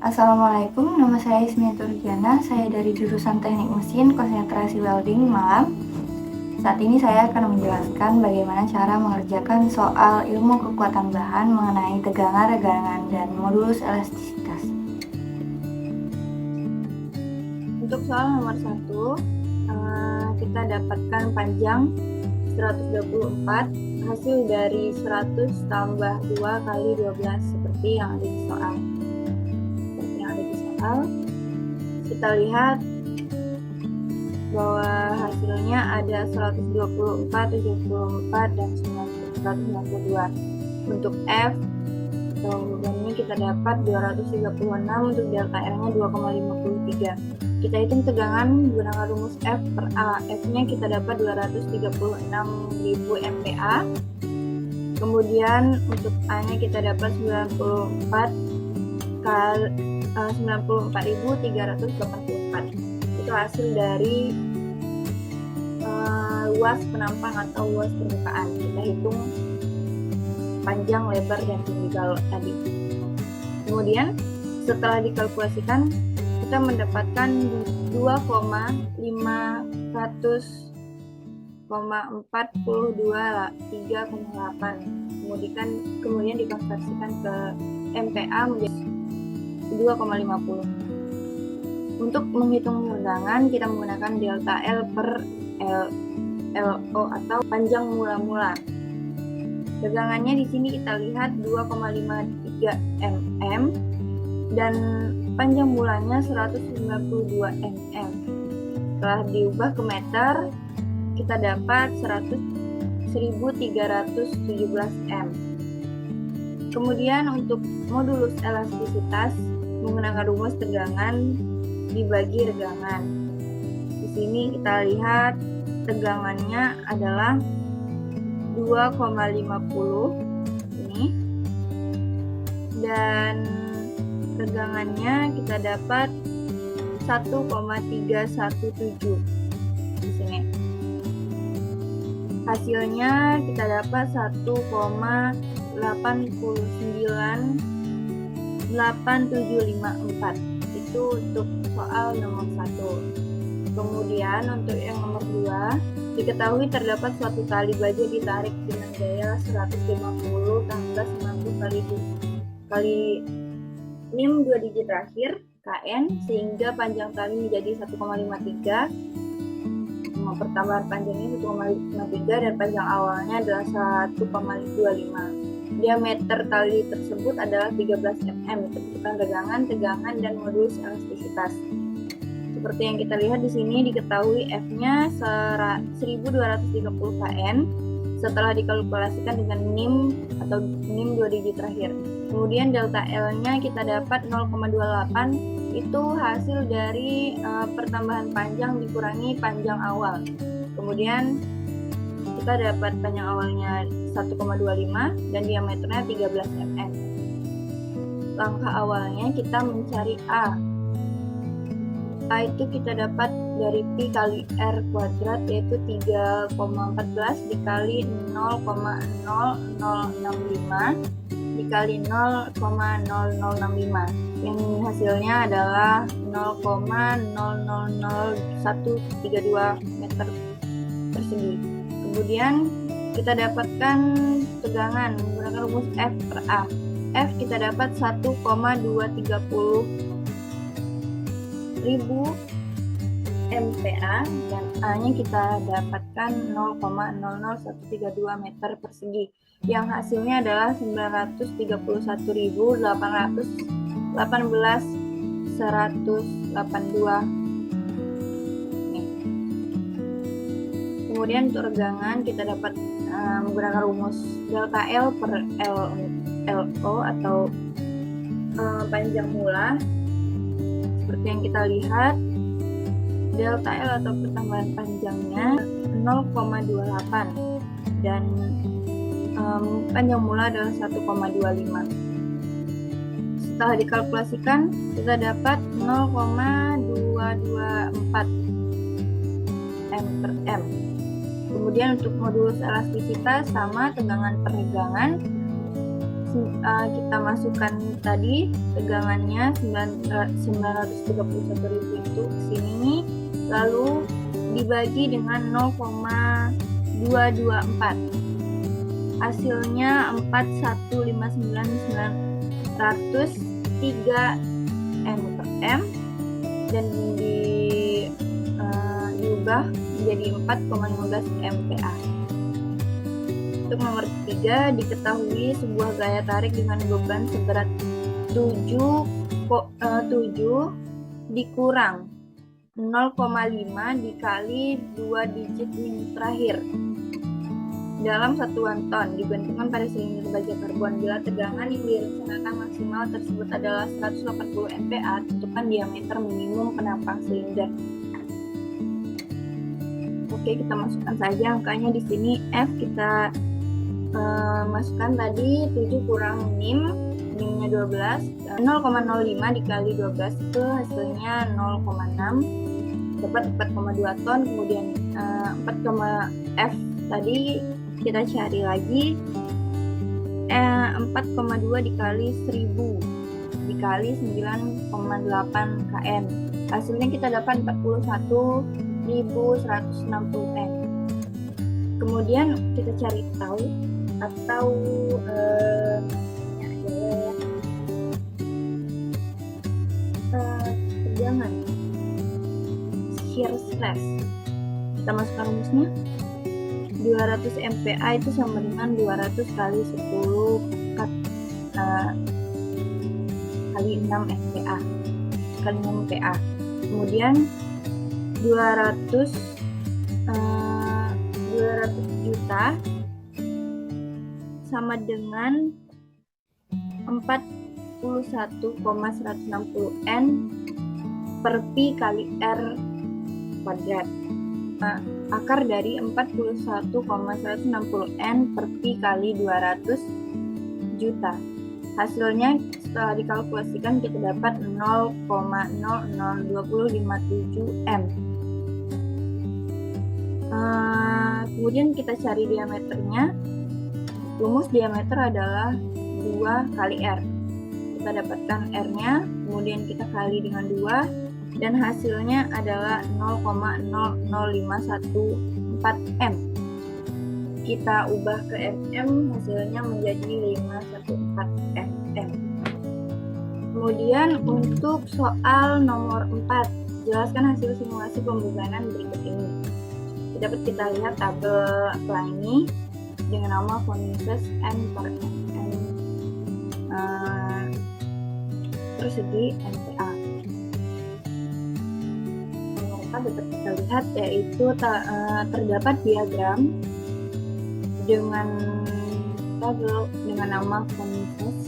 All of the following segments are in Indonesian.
Assalamualaikum, nama saya Ismiati Turjana, saya dari jurusan Teknik Mesin Konsentrasi Welding Malang. Saat ini saya akan menjelaskan bagaimana cara mengerjakan soal ilmu kekuatan bahan mengenai tegangan, regangan, dan modulus elastisitas. Untuk soal nomor 1, kita dapatkan panjang 124, hasil dari 100 tambah 2 kali 12 seperti yang ada di soal. Kita lihat bahwa hasilnya ada 124, 74, dan 192. Untuk F beban ini kita dapat 236, untuk delta R-nya 2,53. Kita hitung tegangan menggunakan rumus F per A. F-nya kita dapat 236.000 MPa. Kemudian untuk A-nya kita dapat 94.384. Itu hasil dari luas penampang atau luas permukaan. Kita hitung panjang, lebar, dan tinggi kalau tadi. Kemudian setelah dikalkulasikan kita mendapatkan 2,542,3,8. Kemudian dikonversikan ke MPa menjadi 2,50. Untuk menghitung tegangan kita menggunakan delta L per LO atau panjang mula-mula. Tegangannya di sini kita lihat 2,53 mm dan panjang mulanya 192 mm. Setelah diubah ke meter kita dapat 1317 m. Kemudian untuk modulus elastisitas menggunakan rumus tegangan dibagi regangan. Di sini kita lihat tegangannya adalah 2,50 ini, dan regangannya kita dapat 1,317 di sini. Hasilnya kita dapat 1,898754. Itu untuk soal nomor 1. Kemudian untuk yang nomor 2, diketahui terdapat suatu tali baja ditarik dengan daya 150 tambah 90 kali NIM 2 digit terakhir Kn, sehingga panjang tali menjadi 1,53. Pertambahan panjangnya 1,53 dan panjang awalnya adalah 1,25. Diameter tali tersebut adalah 13 mm. Tentukan regangan, tegangan, dan modulus elastisitas. Seperti yang kita lihat di sini, diketahui F-nya 1230 kN setelah dikalkulasikan dengan NIM atau NIM 2 digit terakhir. Kemudian delta L-nya kita dapat 0,28, itu hasil dari pertambahan panjang dikurangi panjang awal. Kemudian kita dapat panjang awalnya 1,25 dan diameternya 13 mm. Langkah awalnya kita mencari A. A itu kita dapat dari Pi kali R kuadrat, yaitu 3,14 dikali 0,0065 dikali 0,0065, yang hasilnya adalah 0,000132 meter persegi. Kemudian kita dapatkan tegangan menggunakan rumus F per A. F kita dapat 1,230.000 MPa dan A-nya kita dapatkan 0,00132 meter persegi, yang hasilnya adalah 931.818.182. Kemudian untuk regangan kita dapat menggunakan rumus delta L per LO atau panjang mula. Seperti yang kita lihat, delta L atau pertambahan panjangnya 0,28 dan panjang mula adalah 1,25. Setelah dikalkulasikan kita dapat 0,224 m per m. Kemudian untuk modulus elastisitas sama tegangan per regangan kita masukkan tadi tegangannya 931.000 itu ke sini, lalu dibagi dengan 0,224. Hasilnya 4159903 N/M dan diubah menjadi 4,15 MPa. Untuk nomor 3, diketahui sebuah gaya tarik dengan beban seberat 7 dikurang 0,5 dikali 2 digit min terakhir dalam satuan ton dibandingkan pada silinder baja karbon. Bila tegangan yang direncanakan maksimal tersebut adalah 180 MPa, tentukan diameter minimum penampang silinder. Oke, kita masukkan saja angkanya di sini. F kita masukkan tadi 7 kurang min-nya 12, 0,05 dikali 12 itu hasilnya 0,6, dapat 4,2 ton. Kemudian F tadi kita cari lagi, 4,2 dikali 1000 dikali 9,8 kN, hasilnya kita dapat 41.160 N. Kemudian kita cari tahu atau tegangan shear stress. Kita masukkan rumusnya. 200 MPa itu sama dengan 200 kali 10 kali 6 MPa kali 6 MPa. Kemudian 200 juta sama dengan 41,160 N per Pi kali R kuadrat. Akar dari 41,160 N per Pi kali 200 juta. Hasilnya setelah dikalkulasikan kita dapat 0,00257 M. Kemudian kita cari diameternya. Rumus diameter adalah 2 kali R. Kita dapatkan R-nya, kemudian kita kali dengan 2, dan hasilnya adalah 0,00514 M. Kita ubah ke mm, hasilnya menjadi 514 mm. Kemudian untuk soal nomor 4, jelaskan hasil simulasi pembebanan berikut ini. Dapat kita lihat tabel Pliny dengan nama von Mises N per N persegi MPa. Dapat kita lihat yaitu terdapat diagram dengan tabel dengan nama von Mises,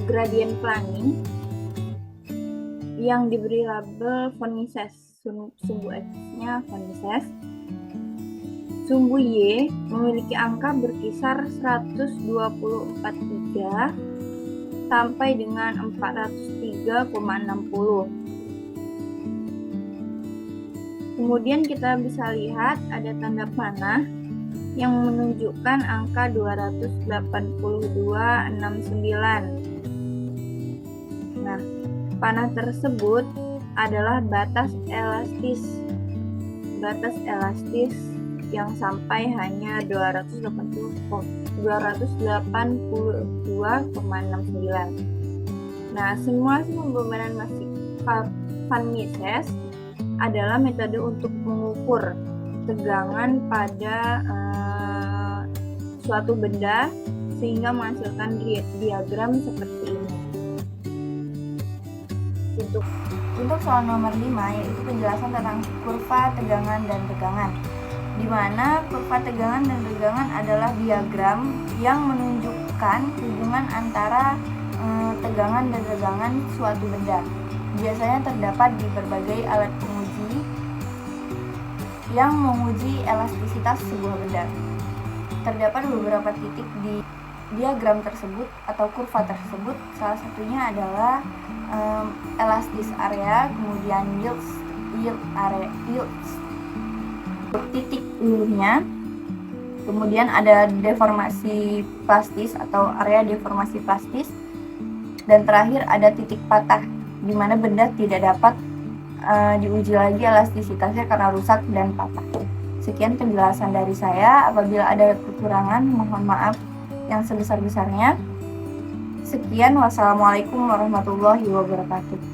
gradien Pliny yang diberi label von Mises, sumbu X-nya von Mises. Sumbu Y memiliki angka berkisar 124,3 sampai dengan 403,60. Kemudian kita bisa lihat ada tanda panah yang menunjukkan angka 282,69. Nah, panah tersebut adalah batas elastis yang sampai hanya 282,69. Nah, simulasi pembebanan von Mises adalah metode untuk mengukur tegangan pada suatu benda sehingga menghasilkan diagram seperti ini. Untuk soal nomor 5 yaitu penjelasan tentang kurva tegangan dan tegangan, di mana kurva tegangan dan tegangan adalah diagram yang menunjukkan hubungan antara tegangan dan tegangan suatu benda. Biasanya terdapat di berbagai alat penguji yang menguji elastisitas sebuah benda. Terdapat beberapa titik di diagram tersebut atau kurva tersebut. Salah satunya adalah elastis area, kemudian yield area, titik ulunya, Kemudian ada deformasi plastis atau area deformasi plastis. Dan terakhir ada titik patah, di mana benda tidak dapat diuji lagi elastisitasnya karena rusak dan patah. Sekian penjelasan dari saya. Apabila ada kekurangan, mohon maaf yang sebesar-besarnya. Sekian, wassalamualaikum warahmatullahi wabarakatuh.